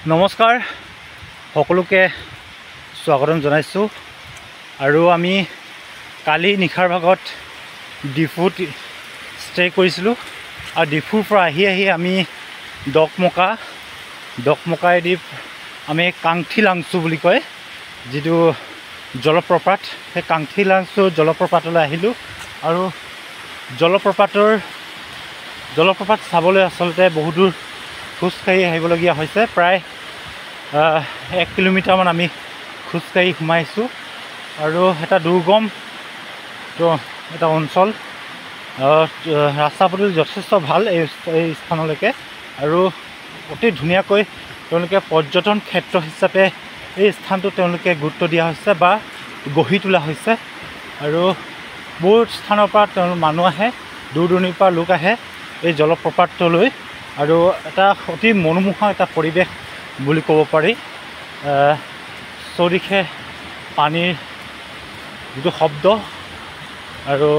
নমস্কাৰ সকলোকে স্বাগতম জনাইছোঁ আৰু আমি কালি নিশাৰ ভাগত ডিফুত ষ্টে কৰিছিলোঁ আৰু ডিফুৰ পৰা আহি আমি ডকমকাইদি আমি কাংথিলাংচু বুলি কয় যিটো জলপ্ৰপাত সেই কাংথিলাংচু জলপ্ৰপাতলৈ আহিলোঁ আৰু জলপ্ৰপাত চাবলৈ আচলতে বহুদূৰ খোজকাঢ়ি আহিবলগীয়া হৈছে প্ৰায় 1 কিলোমিটাৰমান আমি খোজকাঢ়ি সোমাইছোঁ আৰু এটা দুৰ্গম এটা অঞ্চল ৰাস্তা পদূলি যথেষ্ট ভাল এই স্থানলৈকে আৰু অতি ধুনীয়াকৈ তেওঁলোকে পৰ্যটন ক্ষেত্ৰ হিচাপে এই স্থানটো তেওঁলোকে গুৰুত্ব দিয়া হৈছে বা গঢ়ি তোলা হৈছে আৰু বহুত স্থানৰ পৰা মানুহ আহে দূৰ দূৰণিৰ পৰা লোক আহে এই জলপ্ৰপাতলৈ আৰু এটা অতি মনোমোহা এটা পৰিৱেশ বুলি ক'ব পাৰি চৌদিশে পানীৰ যিটো শব্দ আৰু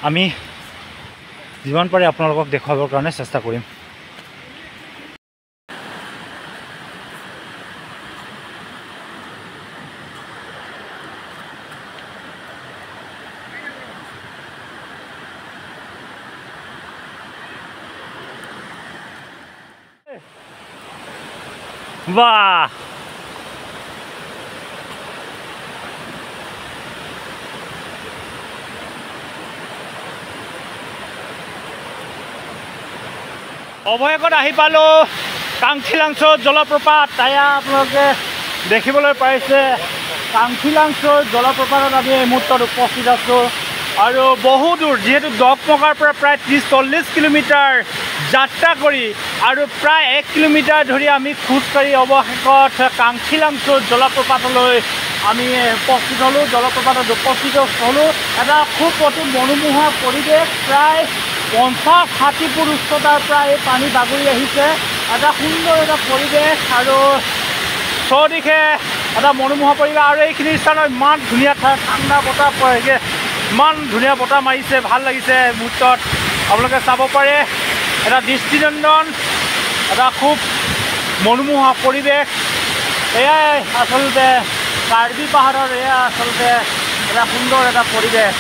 আমি যিমান পাৰি আপোনালোকক দেখুৱাবৰ কাৰণে চেষ্টা কৰিম। বাহ অৱশেষত আহি পালোঁ কাংথিলাংচু জলপ্ৰপাত এয়া আপোনালোকে দেখিবলৈ পাইছে কাংথিলাংচু জলপ্ৰপাতত আমি এই মুহূৰ্তত উপস্থিত আছোঁ আৰু বহু দূৰ যিহেতু ডকমকাৰ পৰা প্ৰায় 30-40 কিলোমিটাৰ যাত্ৰা কৰি আৰু প্ৰায় 1 কিলোমিটাৰ ধৰি আমি খোজকাঢ়ি অৱশেষত কাংথিলাংচু জলপ্ৰপাতলৈ আমি উপস্থিত হ'লোঁ জলপ্ৰপাতত উপস্থিত হ'লোঁ এটা খুব অতি মনোমোহা পৰিৱেশ প্ৰায় 50-60 ফুট উচ্চতাৰ পৰা এই পানী বাগৰি আহিছে এটা সুন্দৰ এটা পৰিৱেশ আৰু চৌদিশে এটা মনোমোহা পৰিৱেশ আৰু এইখিনি স্থানত ইমান ধুনীয়া ঠাণ্ডা বতাহ পৰে ইমান ধুনীয়া বতাহ মাৰিছে ভাল লাগিছে মুহূৰ্তত আপোনালোকে চাব পাৰে এটা দৃষ্টিনন্দন এটা খুব মনোমোহা পৰিৱেশ এয়াই আচলতে কাৰ্বি পাহাৰৰ এয়া আচলতে এটা সুন্দৰ এটা পৰিৱেশ।